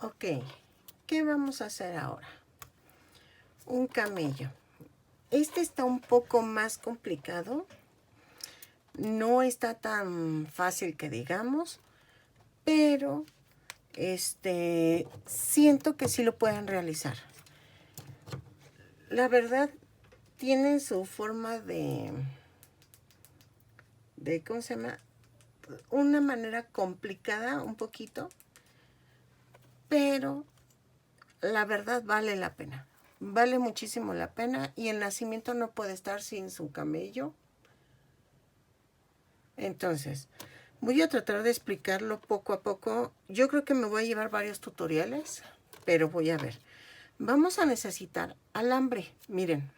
Ok, ¿qué vamos a hacer ahora? Un camello. Este está un poco más complicado. No está tan fácil que digamos, pero siento que sí lo pueden realizar. La verdad, tienen su forma ¿cómo se llama? Una manera complicada un poquito, pero la verdad vale la pena. Vale muchísimo la pena y el nacimiento no puede estar sin su camello. Entonces, voy a tratar de explicarlo poco a poco. Yo creo que me voy a llevar varios tutoriales, pero voy a ver. Vamos a necesitar alambre. Miren,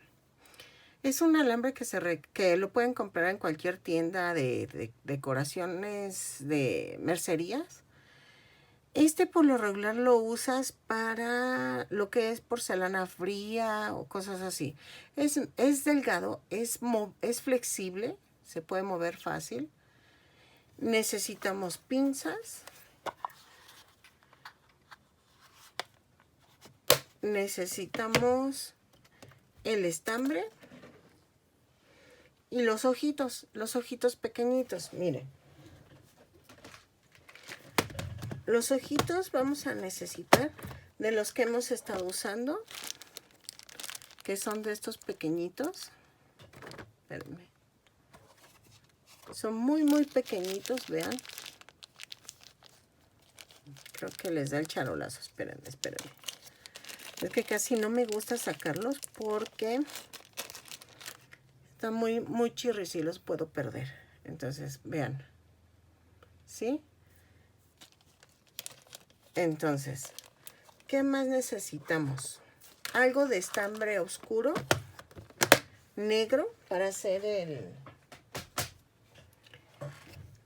es un alambre que lo pueden comprar en cualquier tienda de decoraciones, de mercerías. Por lo regular lo usas para lo que es porcelana fría o cosas así. Es delgado, es flexible, se puede mover fácil. Necesitamos pinzas. Necesitamos el estambre y los ojitos pequeñitos. Miren, los ojitos vamos a necesitar de los que hemos estado usando, que son de estos pequeñitos. Espérenme. Son muy pequeñitos, vean. Creo que les da el charolazo. Espérenme. Es que casi no me gusta sacarlos porque están muy chirris y los puedo perder. Entonces, vean. ¿Sí? Entonces, ¿qué más necesitamos? Algo de estambre oscuro, negro, para hacer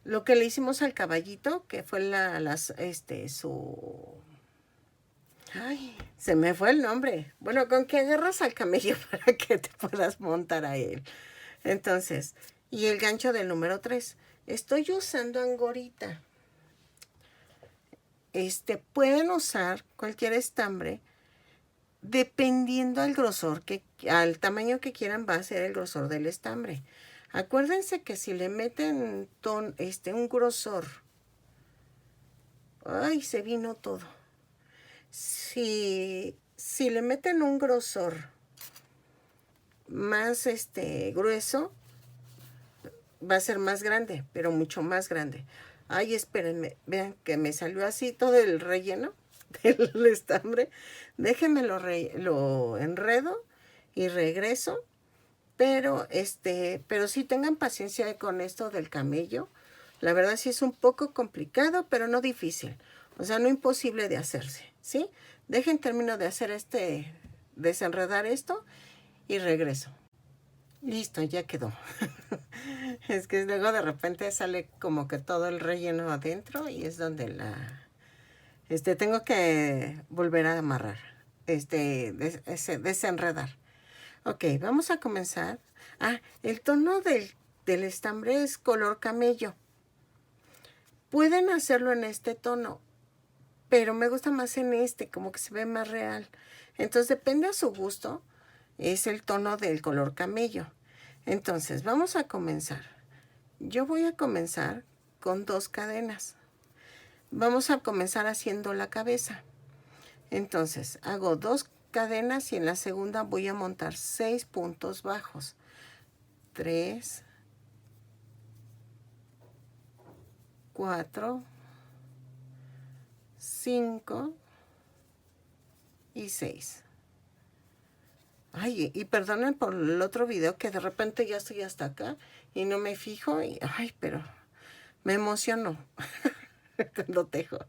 lo que le hicimos al caballito, que fue Ay, se me fue el nombre. Bueno, con que agarras al camello para que te puedas montar a él. Entonces, y el gancho del número 3. Estoy usando angorita. Pueden usar cualquier estambre dependiendo al tamaño que quieran va a ser el grosor del estambre. Acuérdense que si le meten un grosor, ay, se vino todo. Si le meten un grosor más grueso, va a ser más grande, pero mucho más grande. Ay, espérenme, vean que me salió así todo el relleno del estambre. Déjenme lo enredo y regreso. Pero sí tengan paciencia con esto del camello. La verdad sí es un poco complicado, pero no difícil. O sea, no imposible de hacerse, ¿sí? Termino de hacer desenredar esto y regreso. Listo, ya quedó. Es que luego de repente sale como que todo el relleno adentro y es donde tengo que volver a amarrar, desenredar. Ok, vamos a comenzar. Ah, el tono del estambre es color camello. Pueden hacerlo en este tono, pero me gusta más en como que se ve más real. Entonces depende a su gusto, es el tono del color camello. Entonces vamos a comenzar. Yo voy a comenzar con 2 cadenas. Vamos a comenzar haciendo la cabeza. Entonces hago 2 cadenas y en la segunda voy a montar 6 puntos bajos. 3, 4, 5 y 6. Ay, y perdonen por el otro video que de repente ya estoy hasta acá y no me fijo y, ay, pero me emociono cuando tejo.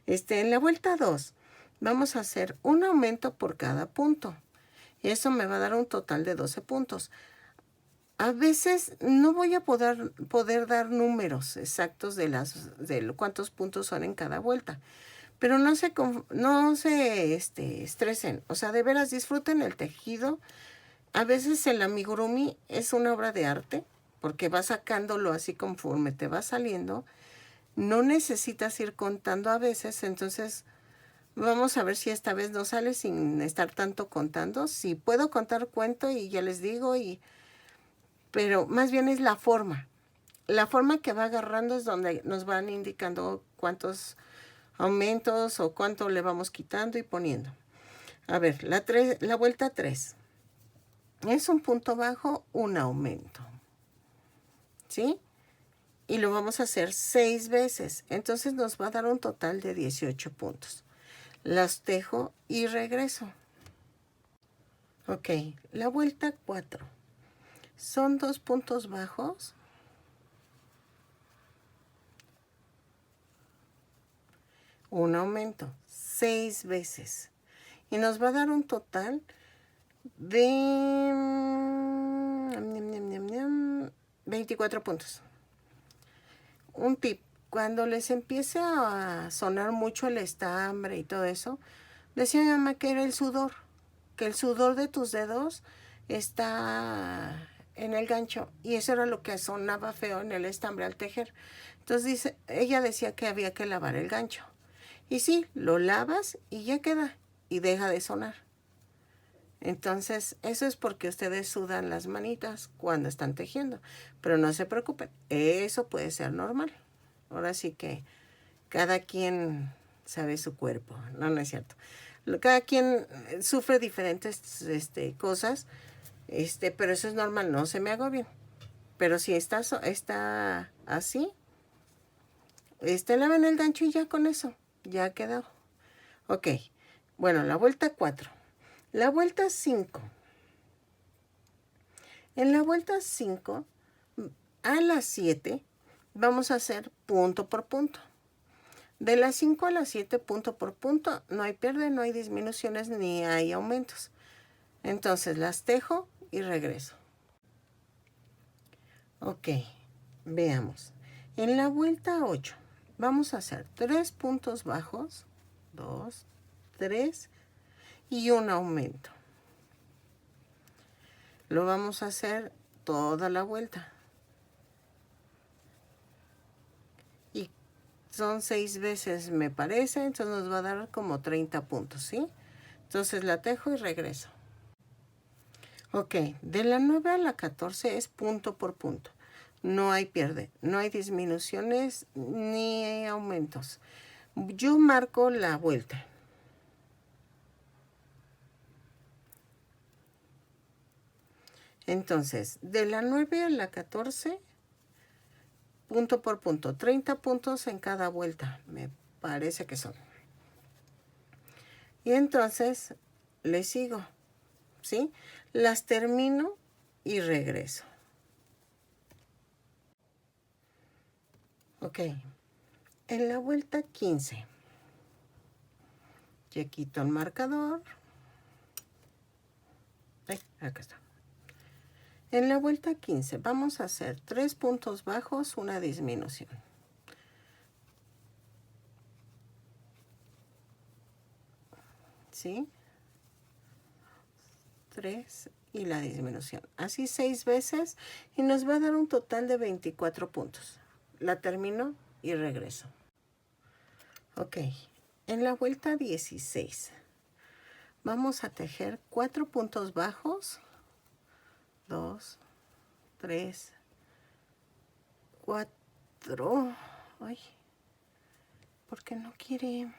En la vuelta 2 vamos a hacer un aumento por cada punto. Y eso me va a dar un total de 12 puntos. A veces no voy a poder dar números exactos de cuántos puntos son en cada vuelta. Pero no se estresen. O sea, de veras disfruten el tejido. A veces el amigurumi es una obra de arte porque vas sacándolo así conforme te va saliendo. No necesitas ir contando a veces, entonces Vamos a ver si esta vez no sale sin estar tanto contando. Si puedo contar, cuento y ya les digo, pero más bien es la forma. La forma que va agarrando es donde nos van indicando cuántos aumentos o cuánto le vamos quitando y poniendo. A ver, la vuelta 3 es un punto bajo, un aumento, ¿sí? Y lo vamos a hacer 6 veces. Entonces nos va a dar un total de 18 puntos. Las tejo y regreso. Ok, la vuelta 4. Son 2 puntos bajos, un aumento, 6 veces. Y nos va a dar un total de 24 puntos. Un tip, cuando les empiece a sonar mucho el estambre y todo eso, decía mi mamá que era el sudor, que el sudor de tus dedos está en el gancho, y eso era lo que sonaba feo en el estambre al tejer. Entonces ella decía que había que lavar el gancho. Y sí, lo lavas y ya queda, y deja de sonar. Entonces, eso es porque ustedes sudan las manitas cuando están tejiendo. Pero no se preocupen, eso puede ser normal. Ahora sí que cada quien sabe su cuerpo, no, no es cierto. Cada quien sufre diferentes cosas, pero eso es normal, no se me agobien. Pero si está así, laven el gancho y ya con eso, ya ha quedado. Ok, bueno, la vuelta 4. La vuelta 5. En la vuelta 5 a las 7 vamos a hacer punto por punto. De las 5 a las 7, punto por punto, no hay pierde, no hay disminuciones ni hay aumentos. Entonces las tejo y regreso. Ok, veamos. En la vuelta 8 vamos a hacer 3 puntos bajos, 2, 3 y un aumento. Lo vamos a hacer toda la vuelta. Y son 6 veces, me parece, entonces nos va a dar como 30 puntos, ¿sí? Entonces la tejo y regreso. Ok, de la 9 a la 14 es punto por punto. No hay pierde, no hay disminuciones ni aumentos. Yo marco la vuelta. Entonces, de la 9 a la 14, punto por punto, 30 puntos en cada vuelta, me parece que son. Y entonces le sigo, ¿sí? Las termino y regreso. Ok, en la vuelta 15, ya quito el marcador. Ay, acá está. En la vuelta 15 vamos a hacer 3 puntos bajos, una disminución. ¿Sí? 3 y la disminución. Así 6 veces y nos va a dar un total de 24 puntos. La termino y regreso. Ok, en la vuelta 16 vamos a tejer 4 puntos bajos, 2, 3, 4. Ay, ¿por qué no quiere?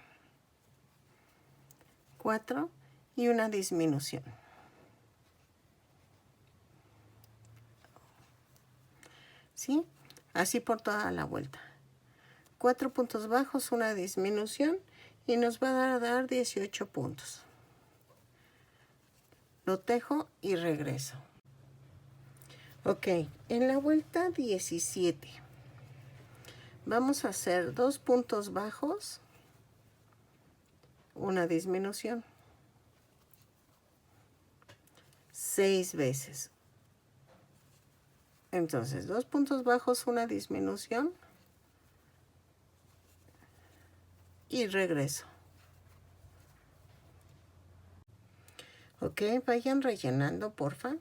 4 y una disminución. ¿Sí? Así por toda la vuelta. 4 puntos bajos, una disminución y nos va a dar 18 puntos. Lo tejo y regreso. Ok, en la vuelta 17 vamos a hacer 2 puntos bajos, una disminución, 6 veces. Entonces, 2 puntos bajos, una disminución y regreso. Ok, vayan rellenando, porfa,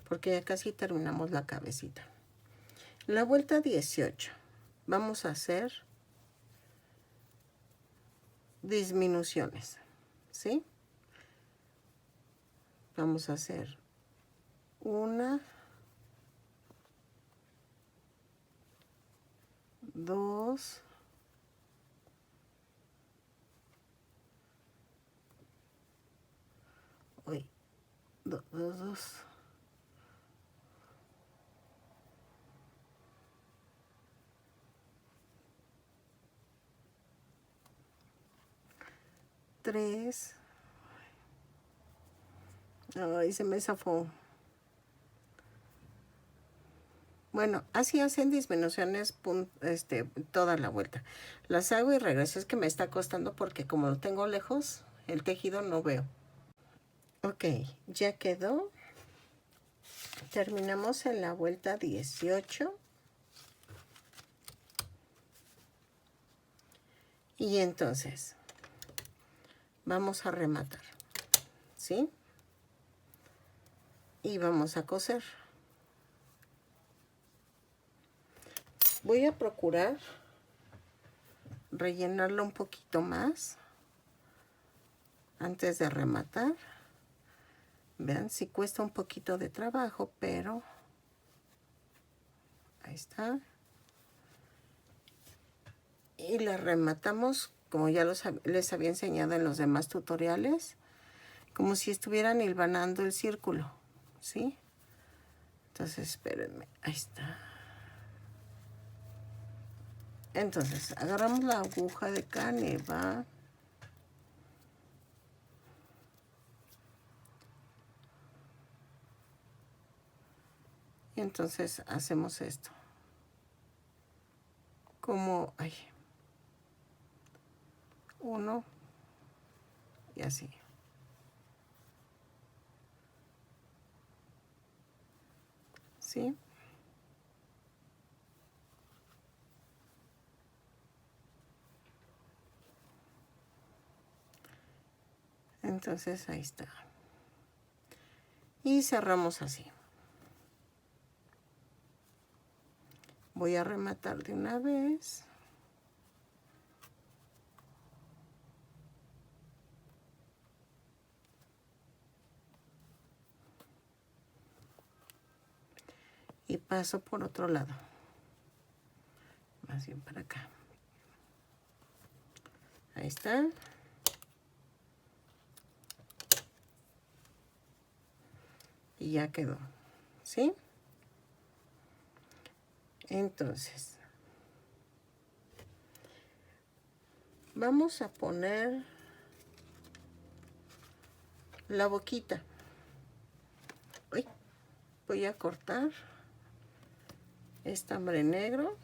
porque ya casi terminamos la cabecita. La vuelta 18 vamos a hacer disminuciones, ¿sí? Vamos a hacer una, dos, uy, dos, tres. Ay, se me zafó. Bueno, así hacen disminuciones toda la vuelta. Las hago y regreso. Es que me está costando porque como lo tengo lejos, el tejido no veo. Ok, ya quedó. Terminamos en la vuelta 18. Y entonces, vamos a rematar, ¿sí? Y vamos a coser. Voy a procurar rellenarlo un poquito más antes de rematar. Vean, sí cuesta un poquito de trabajo, pero ahí está. Y la rematamos como ya les había enseñado en los demás tutoriales, como si estuvieran hilvanando el círculo, ¿sí? Entonces, espérenme, ahí está. Entonces, agarramos la aguja de Caneva. Y entonces hacemos esto. Como, ay, uno y así. ¿Sí? Entonces ahí está. Y cerramos así. Voy a rematar de una vez. Y paso por otro lado. Más bien para acá. Ahí está. Y ya quedó. ¿Sí? Entonces, vamos a poner la boquita. Uy, voy a cortar estambre negro.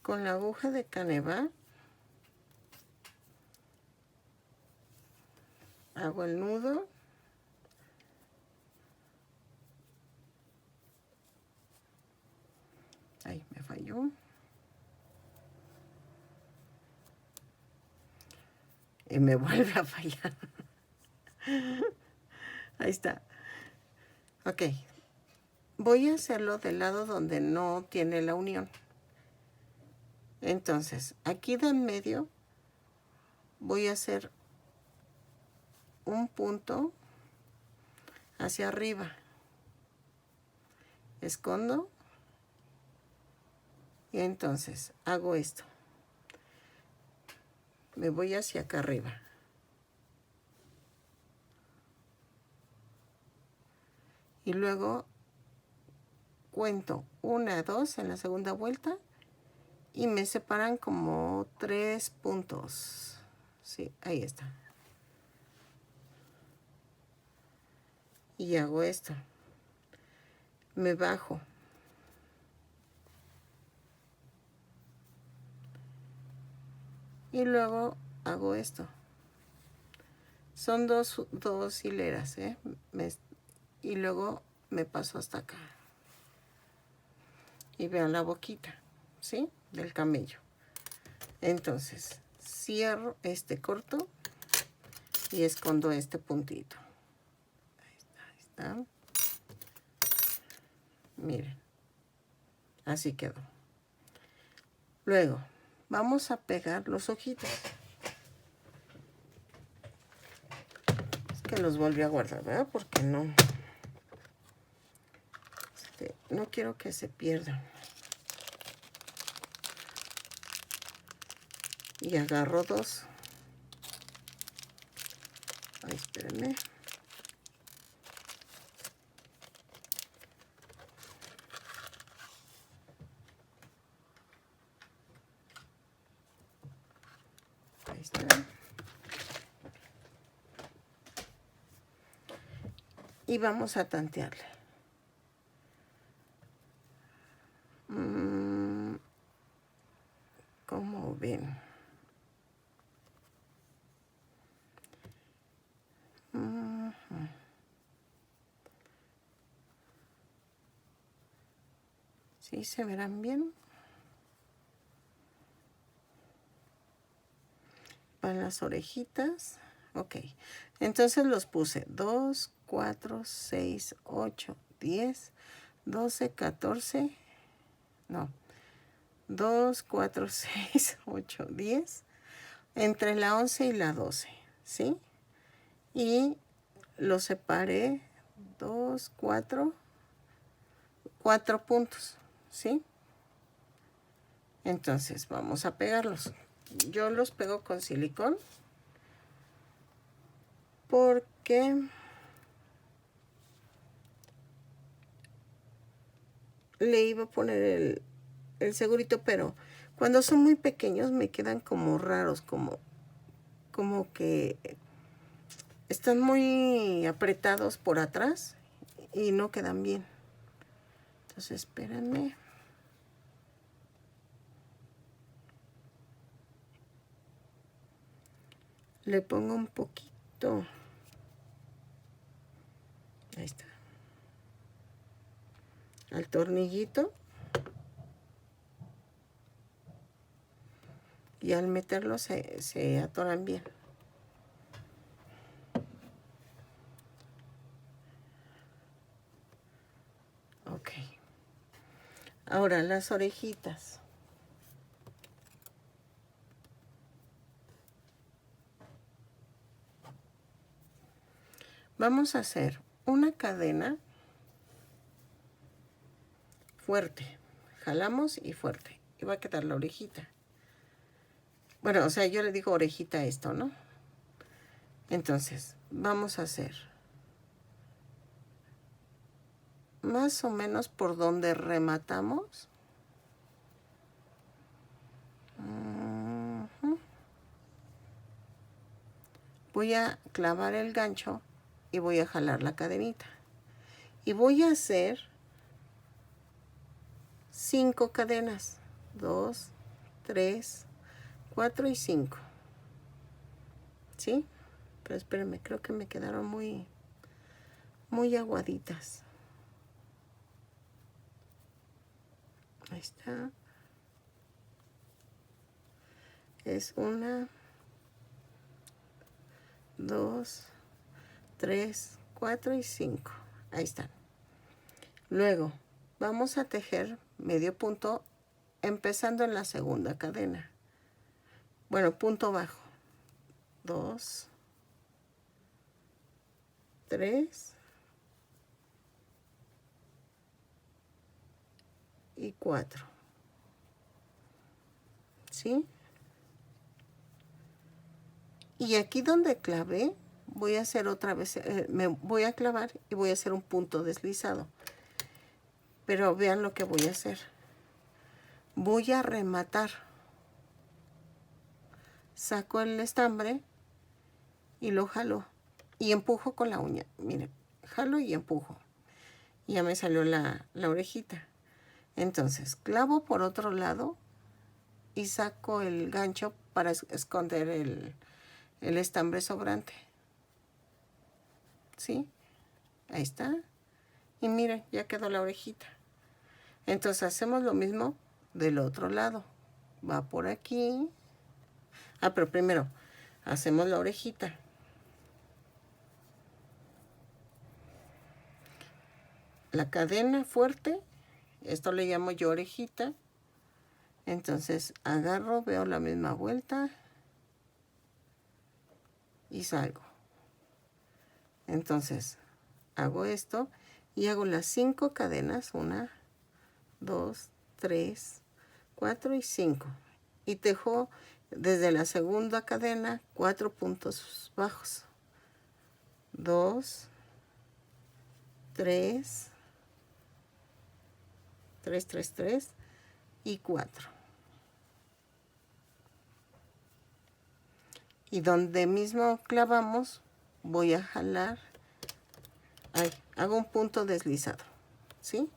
Con la aguja de Caneva hago el nudo. Ay, me falló. Y me vuelve a fallar. Ahí está. Ok. Voy a hacerlo del lado donde no tiene la unión. Entonces, aquí de en medio voy a hacer un punto hacia arriba. Escondo. Y entonces hago esto. Me voy hacia acá arriba. Y luego cuento 1, 2 en la segunda vuelta. Y me separan como 3 puntos. Sí, ahí está. Y hago esto. Me bajo. Y luego hago esto. Son dos hileras, ¿eh? Y luego me paso hasta acá. Y vean la boquita, ¿sí? Del camello. Entonces, cierro este corto y escondo este puntito. Ahí está. Miren. Así quedó. Luego, vamos a pegar los ojitos. Es que los volví a guardar, ¿verdad? Porque no... no quiero que se pierdan. Y agarro dos. Ay, espérenme. Ahí está. Y vamos a tantearle. ¿Cómo ven? ¿Sí se verán bien? Para las orejitas. Ok. Entonces los puse 2, 4, 6, 8, 10, 12, 14. No. 2, 4, 6, 8, 10. Entre la 11 y la 12. ¿Sí? Y lo separé 2, 4 puntos. ¿Sí? Entonces vamos a pegarlos. Yo los pego con silicón porque le iba a poner el segurito, pero cuando son muy pequeños me quedan como raros, como que están muy apretados por atrás y no quedan bien. Entonces espérenme. Le pongo un poquito. Ahí está. Al tornillito. Y al meterlo se atoran bien. Ok. Ahora las orejitas. Vamos a hacer una cadena fuerte. Jalamos y fuerte. Y va a quedar la orejita. Bueno, o sea, yo le digo orejita a esto, ¿no? Entonces, vamos a hacer más o menos por donde rematamos. Voy a clavar el gancho y voy a jalar la cadenita. Y voy a hacer 5 cadenas. 2, 3, 4 y 5. ¿Sí? Pero espérenme, creo que me quedaron muy aguaditas. Ahí está. Es 1, 2, 3, 4 y 5. Ahí están. Luego vamos a tejer medio punto empezando en la segunda cadena. Bueno, punto bajo. 2, 3 y 4. ¿Sí? Y aquí donde clavé, voy a hacer otra vez, me voy a clavar y voy a hacer un punto deslizado. Pero vean lo que voy a hacer. Voy a rematar. Saco el estambre y lo jalo. Y empujo con la uña. Miren, jalo y empujo. Y ya me salió la orejita. Entonces, clavo por otro lado y saco el gancho para esconder el estambre sobrante. ¿Sí? Ahí está. Y miren, ya quedó la orejita. Entonces hacemos lo mismo del otro lado. Va por aquí. Ah, pero primero hacemos la orejita. La cadena fuerte, esto le llamo yo orejita. Entonces agarro, veo la misma vuelta y salgo. Entonces hago esto y hago las 5 cadenas, 1, 2, 3, 4 y 5. Y tejo desde la segunda cadena 4 puntos bajos. 2, 3, 3, 3, 3 y 4. Y donde mismo clavamos, voy a jalar, ahí, hago un punto deslizado, ¿sí?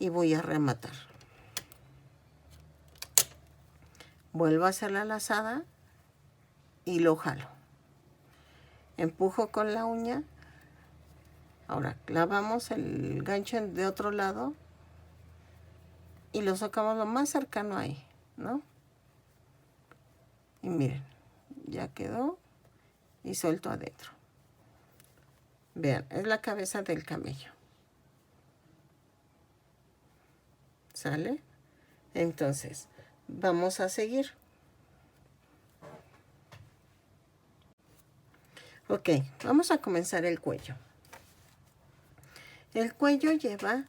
Y voy a rematar. Vuelvo a hacer la lazada y lo jalo. Empujo con la uña. Ahora clavamos el gancho de otro lado y lo sacamos lo más cercano ahí, ¿no? Y miren, ya quedó y suelto adentro. Vean, es la cabeza del camello. ¿Sale? Entonces, vamos a seguir. Ok, vamos a comenzar el cuello. El cuello lleva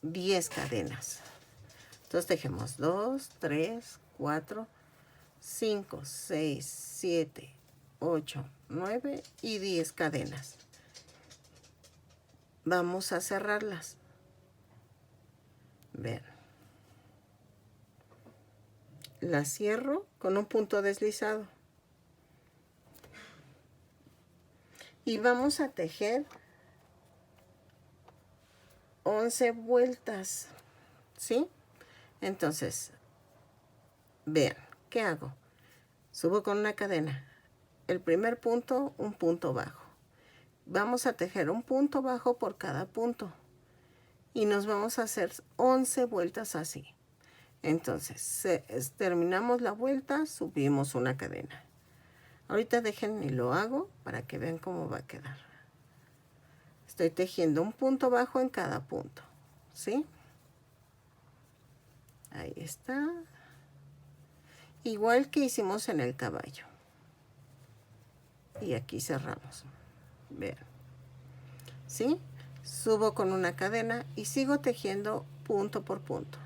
10 cadenas. Entonces tejemos 2, 3, 4, 5, 6, 7, 8, 9 y 10 cadenas. Vamos a cerrarlas. Vean. La cierro con un punto deslizado. Y vamos a tejer 11 vueltas, ¿sí? Entonces, vean, ¿qué hago? Subo con una cadena. El primer punto, un punto bajo. Vamos a tejer un punto bajo por cada punto. Y nos vamos a hacer 11 vueltas así. Entonces, terminamos la vuelta, subimos una cadena. Ahorita dejen y lo hago para que vean cómo va a quedar. Estoy tejiendo un punto bajo en cada punto, ¿sí? Ahí está. Igual que hicimos en el caballo. Y aquí cerramos. Vean. ¿Sí? Subo con una cadena y sigo tejiendo punto por punto.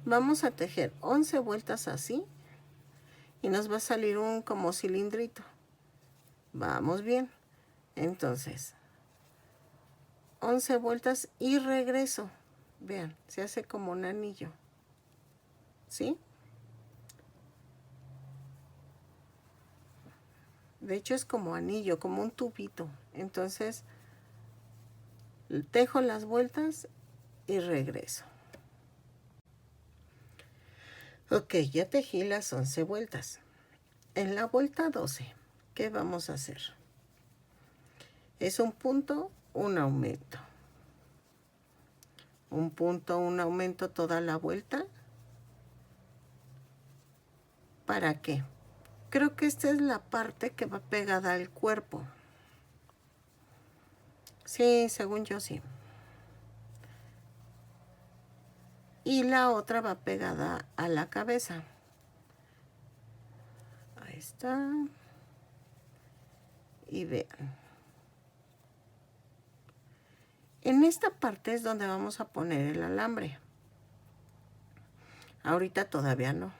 Vamos a tejer 11 vueltas así. Y nos va a salir un como cilindrito. Vamos bien. Entonces, 11 vueltas y regreso. Vean, se hace como un anillo. ¿Sí? De hecho es como anillo, como un tubito. Entonces, tejo las vueltas y regreso. Ok, ya tejí las 11 vueltas. En la vuelta 12, ¿qué vamos a hacer? Es un punto, un aumento. Un punto, un aumento toda la vuelta. ¿Para qué? Creo que esta es la parte que va pegada al cuerpo. Sí, según yo sí. Y la otra va pegada a la cabeza. Ahí está. Y vean. En esta parte es donde vamos a poner el alambre. Ahorita todavía no.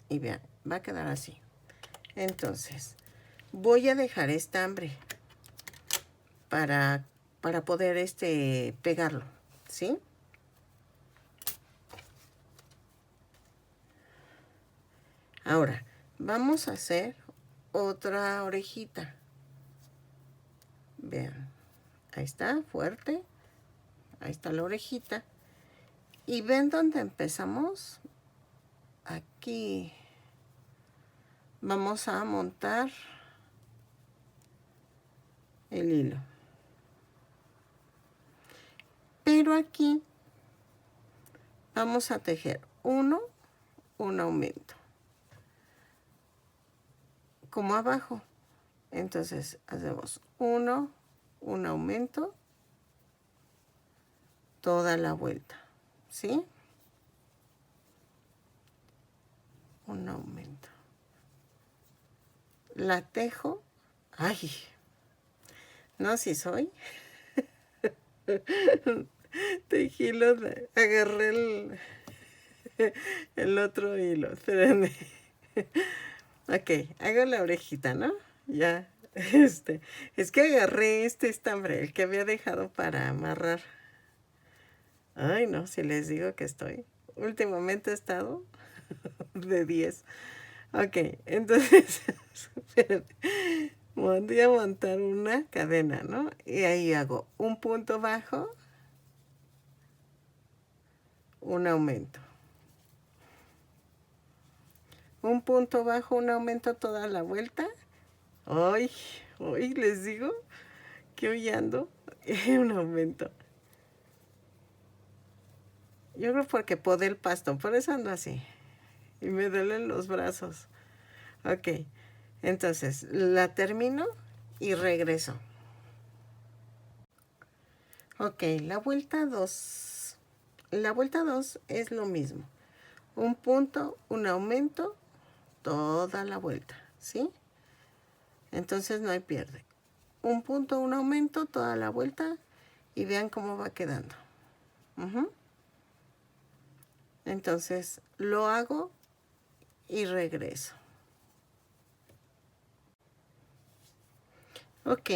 Y vean, va a quedar así. Entonces, voy a dejar estambre para poder pegarlo, ¿sí? Ahora, vamos a hacer otra orejita. Vean, ahí está, fuerte. Ahí está la orejita. ¿Y ven dónde empezamos? Aquí. Vamos a montar el hilo. Pero aquí vamos a tejer un aumento. Como abajo. Entonces hacemos un aumento toda la vuelta, ¿sí? un aumento. La tejo. Ay, no, si soy. Tejí agarré el otro hilo. Espérenme. Ok, hago la orejita, ¿no? Ya, es que agarré este estambre, el que había dejado para amarrar. Ay, no, si les digo que estoy. Últimamente he estado de 10. Ok, entonces, espérate. Voy a montar una cadena, ¿no? Y ahí hago un punto bajo, un aumento. Un punto bajo, un aumento toda la vuelta. Ay, hoy les digo que hoy ando un aumento. Yo creo porque podé el pasto, por eso ando así. Y me duelen los brazos. Ok, entonces la termino y regreso. Ok, la vuelta 2. La vuelta 2 es lo mismo. Un punto, un aumento, toda la vuelta, ¿sí? Entonces no hay pierde. Un punto, un aumento, toda la vuelta y vean cómo va quedando. Entonces lo hago y regreso. Ok,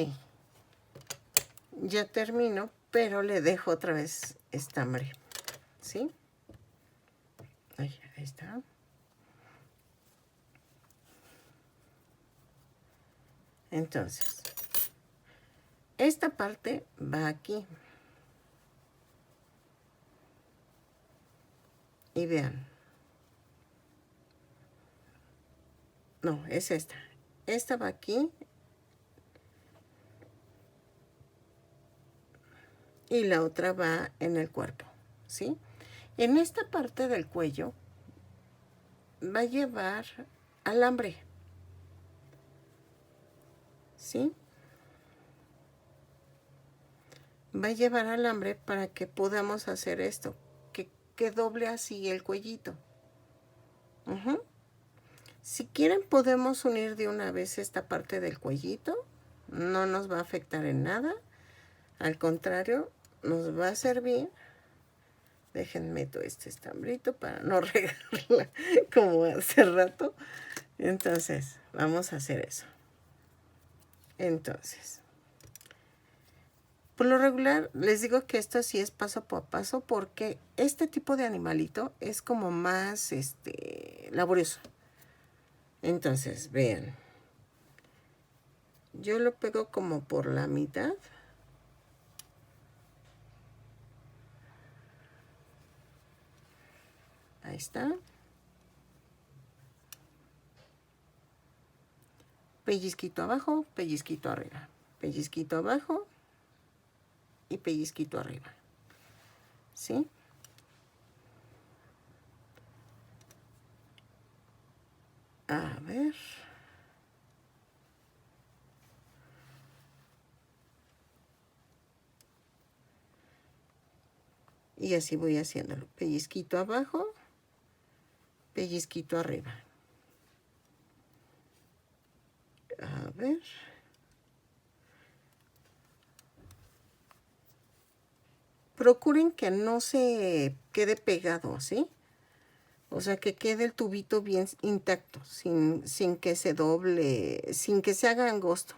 ya termino, pero le dejo otra vez estambre, ¿sí? Ahí está. Entonces, esta parte va aquí. Y vean. No, es esta. Esta va aquí. Y la otra va en el cuerpo, ¿sí? En esta parte del cuello va a llevar alambre, ¿sí? Va a llevar alambre para que podamos hacer esto, que doble así el cuellito. Si quieren podemos unir de una vez esta parte del cuellito, no nos va a afectar en nada, al contrario, nos va a servir. Déjenme meto este estambrito para no regarla como hace rato. Entonces, vamos a hacer eso. Entonces, por lo regular, les digo que esto sí es paso por paso porque este tipo de animalito es como más laborioso. Entonces, vean. Yo lo pego como por la mitad. Ahí está. Pellizquito abajo, pellizquito arriba. Pellizquito abajo y pellizquito arriba. ¿Sí? A ver. Y así voy haciéndolo. Pellizquito abajo, pellizquito arriba. A ver. Procuren que no se quede pegado, ¿sí? O sea, que quede el tubito bien intacto, sin que se doble, sin que se haga angosto.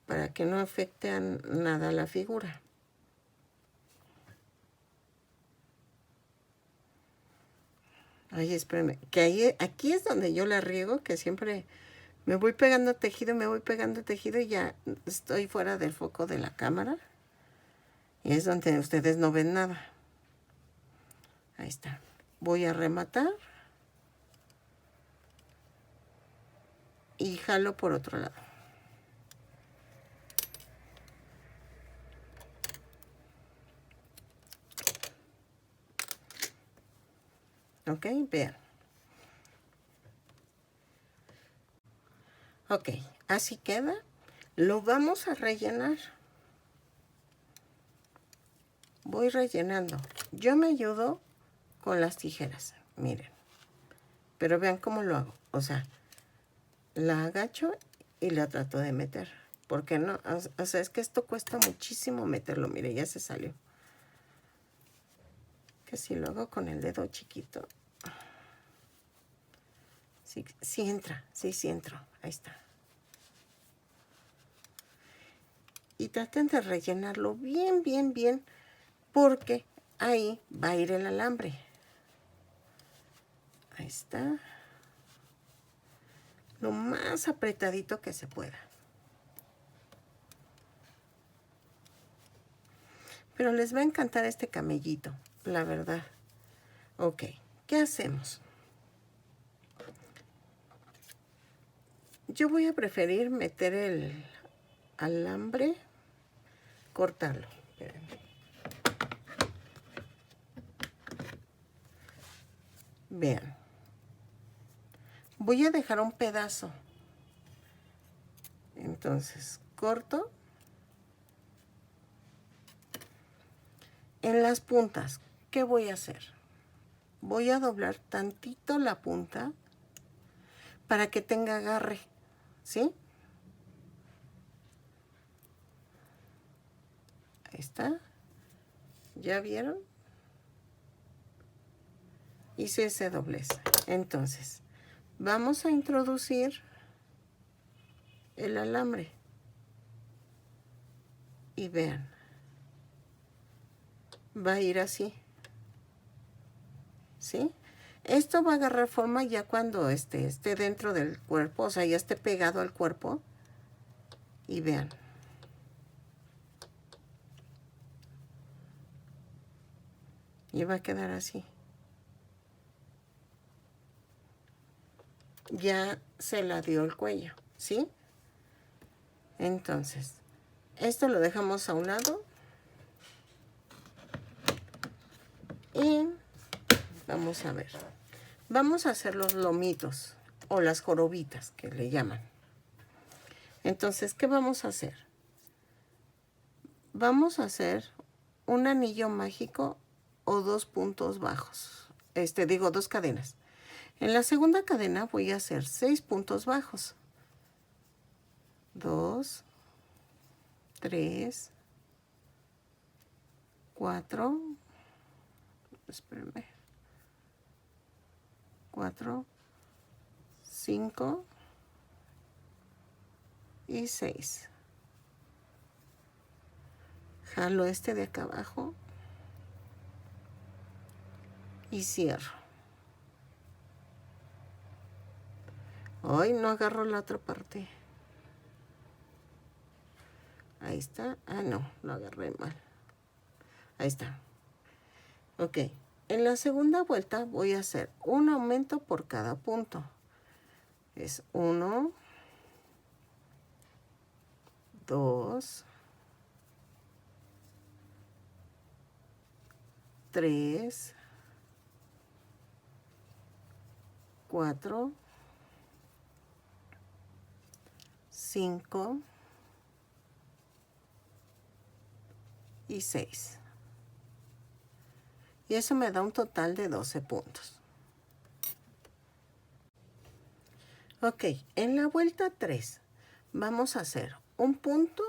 Para que no afecte a nada la figura. Ay, espérenme, que aquí es donde yo la riego, que siempre me voy pegando tejido, me voy pegando tejido y ya estoy fuera del foco de la cámara. Y es donde ustedes no ven nada. Ahí está. Voy a rematar. Y jalo por otro lado. Ok, vean. Ok, así queda. Lo vamos a rellenar. voy rellenando. Yo me ayudo con las tijeras, miren. Pero vean cómo lo hago. O sea, la agacho y la trato de meter. Porque no, o sea, es que esto cuesta muchísimo meterlo. Mire, ya se salió. Que si lo hago con el dedo chiquito. Sí, sí entra, sí entra. Ahí está. Y traten de rellenarlo bien, bien, bien. Porque ahí va a ir el alambre. Ahí está. Lo más apretadito que se pueda. Pero les va a encantar este camellito, la verdad. Ok, ¿qué hacemos? Yo voy a preferir meter el alambre, cortarlo. Espérenme. Vean. Voy a dejar un pedazo. Entonces, corto. En las puntas, ¿qué voy a hacer? Voy a doblar tantito la punta para que tenga agarre, ¿sí? Ahí está. ¿Ya vieron? Hice ese doblez. Entonces, vamos a introducir el alambre. Y vean. Va a ir así. ¿Sí? Esto va a agarrar forma ya cuando esté dentro del cuerpo, o sea, ya esté pegado al cuerpo. Y vean. Y va a quedar así. Ya se la dio el cuello, ¿sí? Entonces, esto lo dejamos a un lado. Y vamos a ver. Vamos a hacer los lomitos o las jorobitas que le llaman. Entonces, ¿qué vamos a hacer? Vamos a hacer un anillo mágico o 2 puntos bajos. Digo, 2 cadenas. En la segunda cadena voy a hacer 6 puntos bajos. 2, 3, 4, espérenme, 4, 5 y 6. Jalo de acá abajo y cierro. Hoy no agarro la otra parte. Ahí está. Ah, no, lo agarré mal. Ahí está. Ok. En la segunda vuelta voy a hacer un aumento por cada punto. Es 1, 2, 3, 4, 5 y 6. Y eso me da un total de 12 puntos. Ok, en la vuelta 3 vamos a hacer un punto,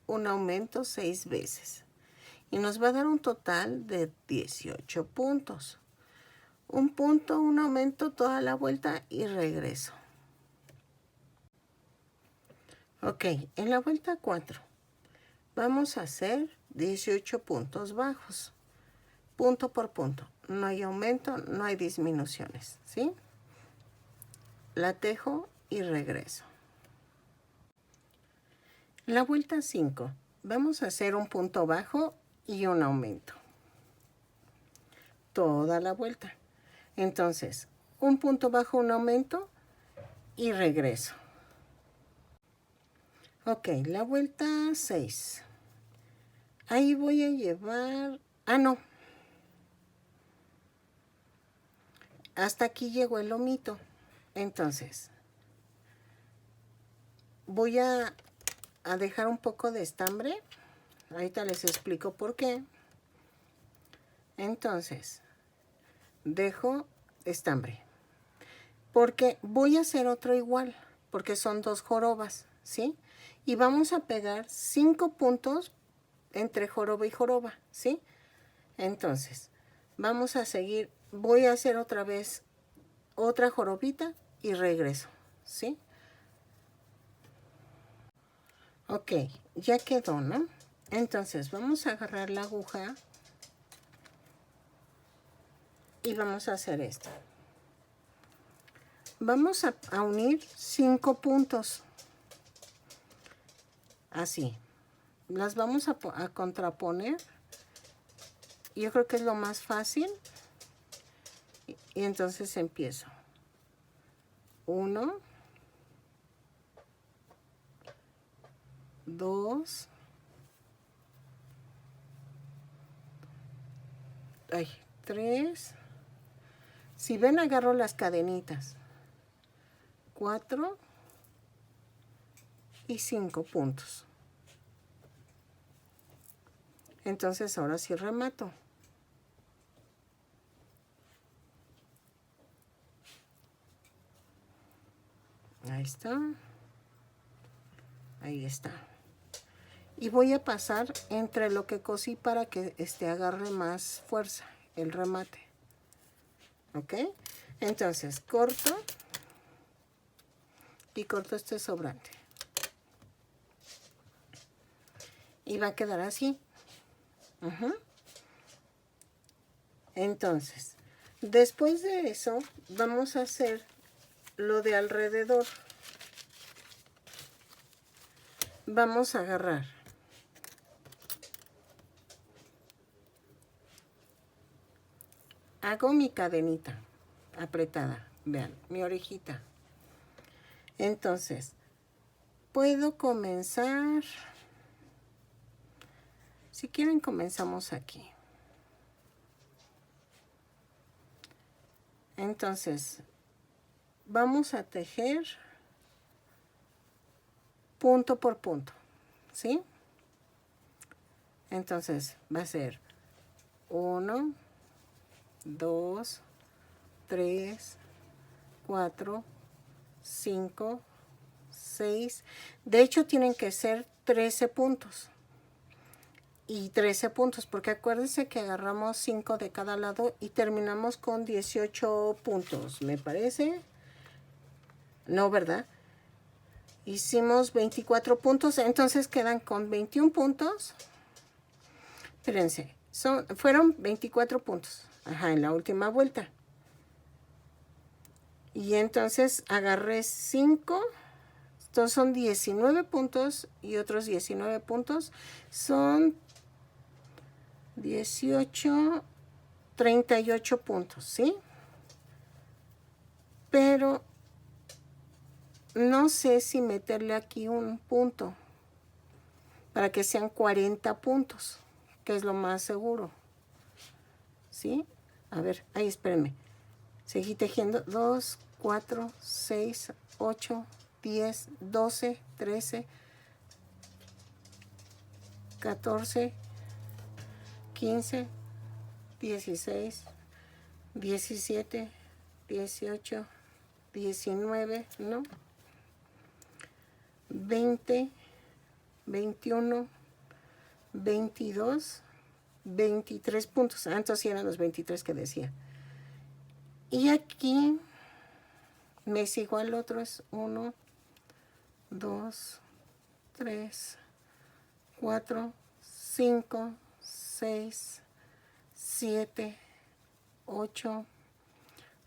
un aumento 6 veces. Y nos va a dar un total de 18 puntos. Un punto, un aumento toda la vuelta y regreso. Ok, en la vuelta 4 vamos a hacer 18 puntos bajos. Punto por punto. No hay aumento, no hay disminuciones, ¿sí? La tejo y regreso. La vuelta 5 vamos a hacer un punto bajo y un aumento. Toda la vuelta. Entonces, un punto bajo, un aumento y regreso. Ok, la vuelta 6. Ahí voy a llevar... Ah, no. Hasta aquí llegó el lomito. Entonces, voy a dejar un poco de estambre. Ahorita les explico por qué. Entonces, dejo estambre. Porque voy a hacer otro igual, porque son 2 jorobas, ¿sí? Y vamos a pegar 5 puntos entre joroba y joroba, ¿sí? Entonces, vamos a seguir, voy a hacer otra vez otra jorobita y regreso, ¿sí? Ok, ya quedó, ¿no? Entonces, vamos a agarrar la aguja y vamos a hacer esto. Vamos a unir 5 puntos, así. Las vamos a contraponer. Yo creo que es lo más fácil. Y entonces empiezo. 1, 2, 3. Si ven, agarro las cadenitas. 4 y 5 puntos. Entonces ahora sí remato. Ahí está. Ahí está. Y voy a pasar entre lo que cosí para que agarre más fuerza el remate. ¿Ok? Entonces corto y corto este sobrante. Y va a quedar así. Entonces, después de eso, vamos a hacer lo de alrededor. Vamos a agarrar hago mi cadenita apretada, vean, mi orejita. Entonces, puedo comenzar, si quieren comenzamos aquí. Entonces, vamos a tejer punto por punto, ¿sí? Entonces, va a ser 1, 2, 3, 4, 5, 6. De hecho, tienen que ser 13 puntos. Y 13 puntos, porque acuérdense que agarramos 5 de cada lado y terminamos con 18 puntos, me parece. No, ¿verdad? Hicimos 24 puntos, entonces quedan con 21 puntos. Espérense, fueron 24 puntos. Ajá, en la última vuelta. Y entonces agarré 5. Estos son 19 puntos y otros 19 puntos. Son 18, 38 puntos, ¿sí? Pero no sé si meterle aquí un punto para que sean 40 puntos, que es lo más seguro, ¿sí? A ver, ahí espérenme. Seguí tejiendo 2, 4, 6, 8, 10, 12, 13, 14, 15, 16, 17, 18, 19, ¿no? 20, 21, 22, 23 puntos. Entonces eran los 23 que decía. Y aquí me sigo al otro, es 1, 2, 3, 4, 5, 6, 7, 8,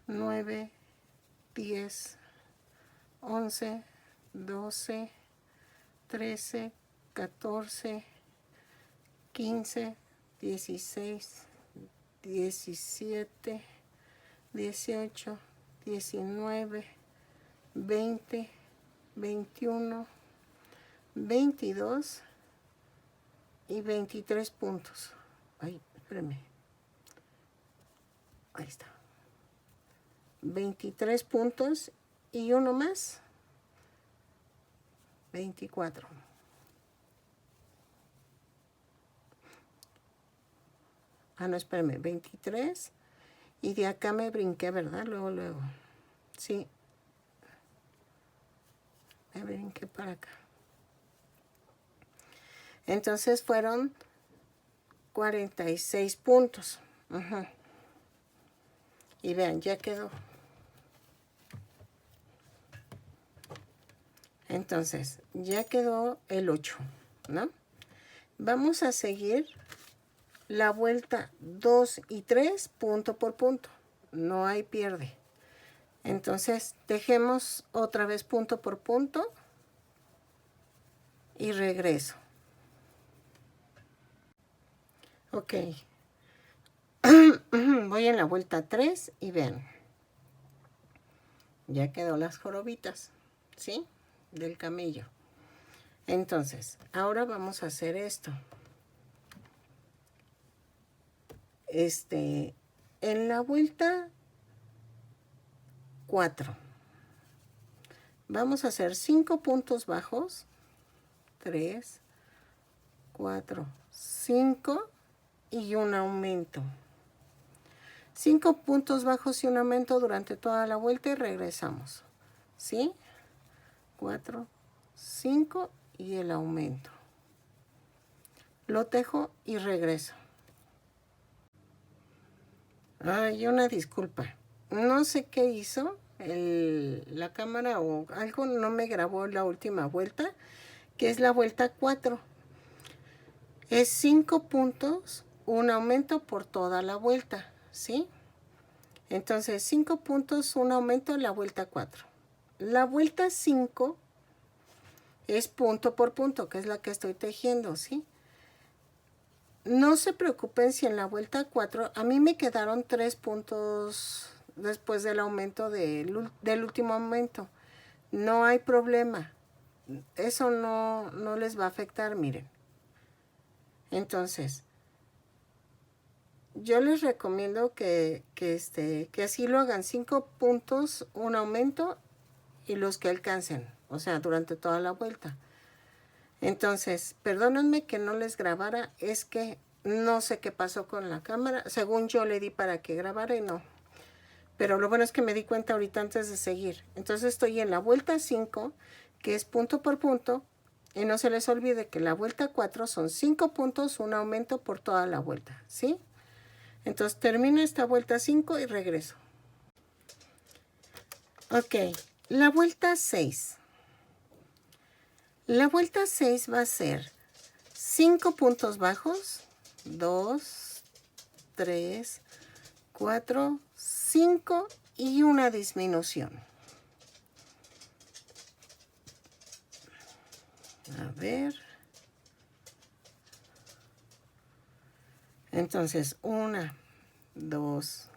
9, 10, 11, 12, 13, 14, 15, 16, 17, 18, 19, 20, 21, 22 y 23 puntos. Ay, espérame. Ahí está. 23 puntos y uno más. 24. no, espérame, 23. Y de acá me brinqué, ¿verdad? Luego. Sí, me brinqué para acá. Entonces fueron 46 puntos. Y vean, ya quedó. Entonces, ya quedó el 8, ¿no? Vamos a seguir la vuelta 2 y 3 punto por punto. No hay pierde. Entonces, dejemos otra vez punto por punto y regreso. Ok. Voy en la vuelta 3 y vean. Ya quedó las jorobitas, ¿sí? Del camello. Entonces, ahora vamos a hacer esto. En la vuelta 4 vamos a hacer 5 puntos bajos. 3, 4, 5 y un aumento. 5 puntos bajos y un aumento durante toda la vuelta y regresamos. ¿Sí? 4, 5 y el aumento. Lo tejo y regreso. Ay, una disculpa. No sé qué hizo la cámara o algo, no me grabó la última vuelta, que es la vuelta 4. Es 5 puntos, un aumento por toda la vuelta, ¿sí? Entonces, 5 puntos, un aumento en la vuelta 4. La vuelta 5 es punto por punto, que es la que estoy tejiendo, ¿sí? No se preocupen si en la vuelta 4, a mí me quedaron 3 puntos después del aumento del último aumento. No hay problema. Eso no les va a afectar, miren. Entonces, yo les recomiendo que así lo hagan. 5 puntos, un aumento y los que alcancen. O sea, durante toda la vuelta. Entonces, perdónenme que no les grabara, es que no sé qué pasó con la cámara. Según yo le di para que grabara y no. Pero lo bueno es que me di cuenta ahorita antes de seguir. Entonces estoy en la vuelta 5, que es punto por punto. Y no se les olvide que la vuelta 4 son 5 puntos, un aumento por toda la vuelta, ¿sí? Entonces termino esta vuelta 5 y regreso. Ok, la vuelta 6. La vuelta 6 va a ser 5 puntos bajos, 2, 3, 4, 5 y una disminución. A ver. Entonces, 1, 2,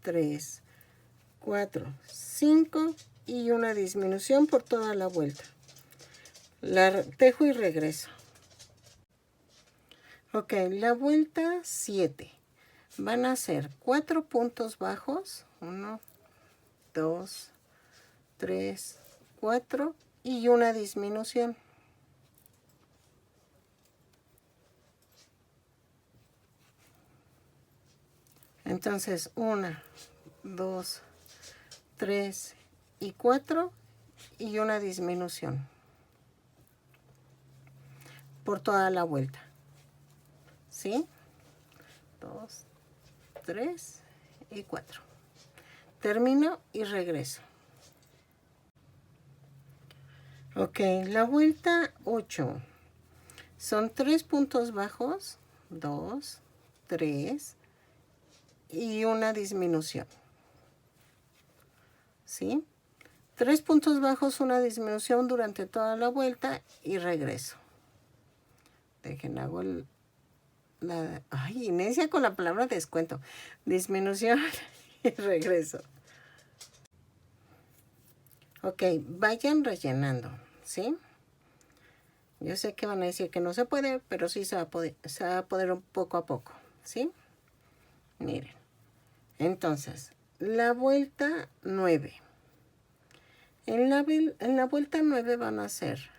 3, 4, 5 y una disminución por toda la vuelta. La tejo y regreso. Ok, la vuelta 7. Van a ser 4 puntos bajos. 1, 2, 3, 4 y una disminución. Entonces, 1, 2, 3 y 4 y una disminución por toda la vuelta. ¿Sí? 2, 3 y 4. Termino y regreso. Ok, la vuelta 8. Son 3 puntos bajos, 2, 3 y una disminución. ¿Sí? 3 puntos bajos, una disminución durante toda la vuelta y regreso. Dejen, hago ay, inicia con la palabra descuento. Disminución y regreso. Ok, vayan rellenando, ¿sí? Yo sé que van a decir que no se puede, pero sí se va a poder poco a poco, ¿sí? Miren. Entonces, la vuelta 9. En la vuelta 9 van a ser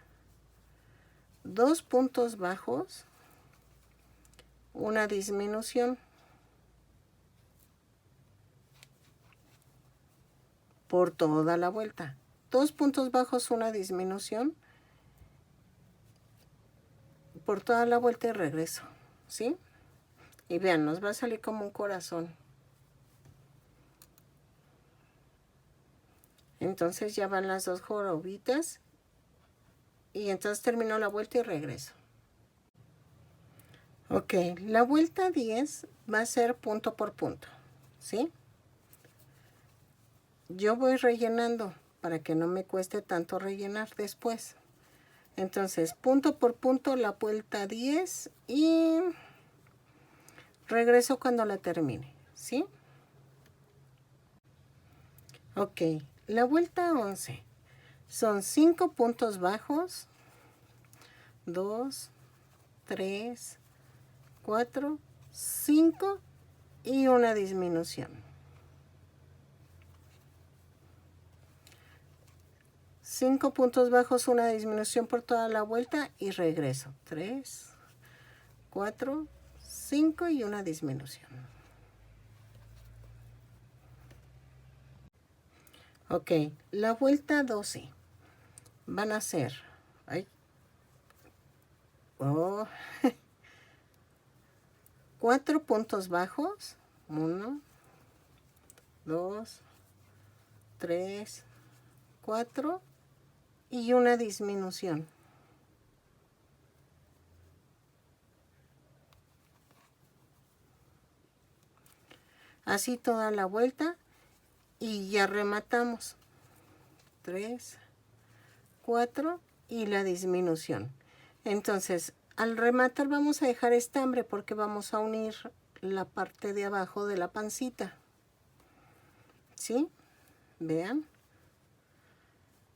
2 puntos bajos, una disminución. por toda la vuelta. 2 puntos bajos, una disminución por toda la vuelta y regreso, ¿sí? Y vean, nos va a salir como un corazón. Entonces ya van las 2 jorobitas y entonces termino la vuelta y regreso. Ok, la vuelta 10 va a ser punto por punto, ¿sí? Yo voy rellenando para que no me cueste tanto rellenar después. Entonces, punto por punto la vuelta 10 y regreso cuando la termine, ¿sí? Ok, la vuelta 11 son 5 puntos bajos, 2, 3, 4, 5 y una disminución. 5 puntos bajos, una disminución por toda la vuelta y regreso. 3, 4, 5 y una disminución. Ok, la vuelta 12 van a ser, ay, 4 puntos bajos, 1, 2, 3, 4 y una disminución. Así toda la vuelta y ya rematamos. 3, 4 y la disminución. Entonces, al rematar vamos a dejar estambre porque vamos a unir la parte de abajo de la pancita. ¿Sí? Vean.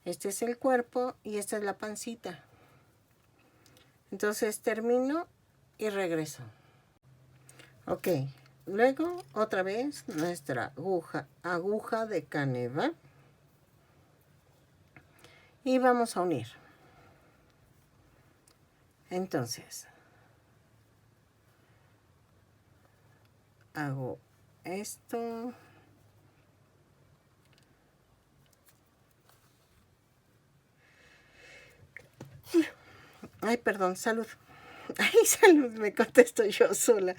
Este es el cuerpo y esta es la pancita. Entonces termino y regreso. Ok. Luego, otra vez, nuestra aguja de caneva. Y vamos a unir. Entonces, hago esto. Ay, perdón, salud. Ay, salud, me contesto yo sola.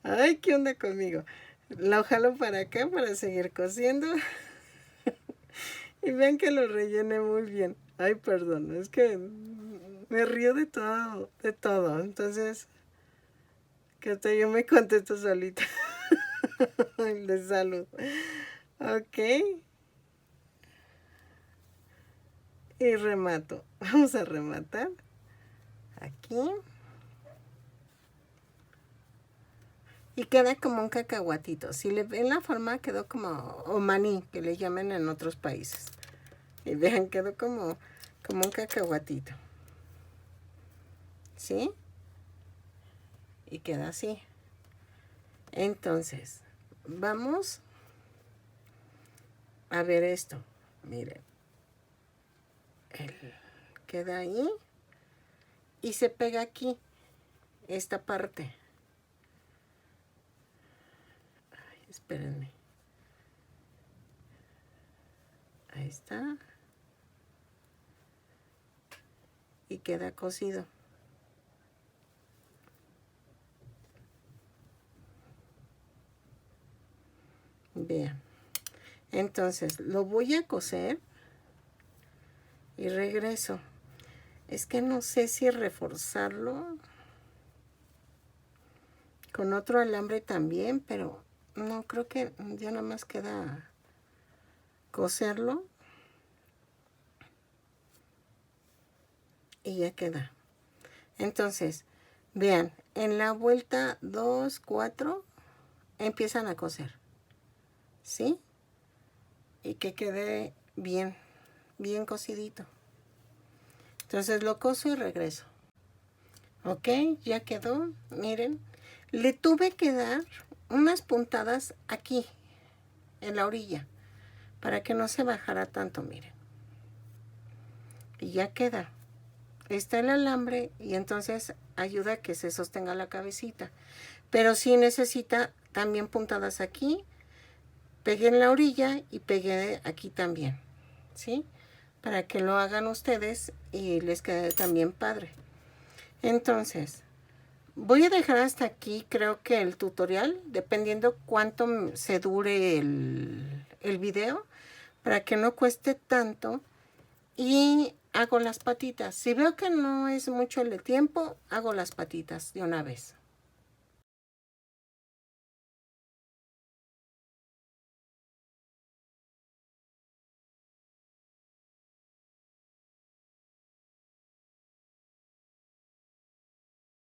Ay, ¿qué onda conmigo? La jalo para acá para seguir cosiendo. Y vean que lo rellené muy bien. Ay, perdón, es que me río de todo, de todo. Entonces, que hasta yo me contesto solita. De salud. Ok. Y remato. Vamos a rematar. Aquí. Y queda como un cacahuatito. Si le ven la forma, quedó como o maní, que le llaman en otros países. Y vean, quedó como un cacahuatito. ¿Sí? Y queda así. Entonces, vamos a ver esto. Miren. Queda ahí. Y se pega aquí. Esta parte. Ay, espérenme. Ahí está. Y queda cosido. Vean. Entonces, lo voy a coser. Y regreso. Es que no sé si reforzarlo con otro alambre también, pero no, creo que ya nada más queda coserlo. Y ya queda. Entonces, vean, en la vuelta 2, 4, empiezan a coser. ¿Sí? Y que quede bien, bien cosidito. Entonces lo coso y regreso. Ok, ya quedó. Miren, le tuve que dar unas puntadas aquí, en la orilla, para que no se bajara tanto, miren. Y ya queda. Está el alambre y entonces ayuda a que se sostenga la cabecita. Pero sí necesita también puntadas aquí Pegué en la orilla y pegué aquí también, ¿sí? Para que lo hagan ustedes y les quede también padre. Entonces, voy a dejar hasta aquí, creo que el tutorial, dependiendo cuánto se dure el video, para que no cueste tanto. Y hago las patitas. Si veo que no es mucho el tiempo, hago las patitas de una vez.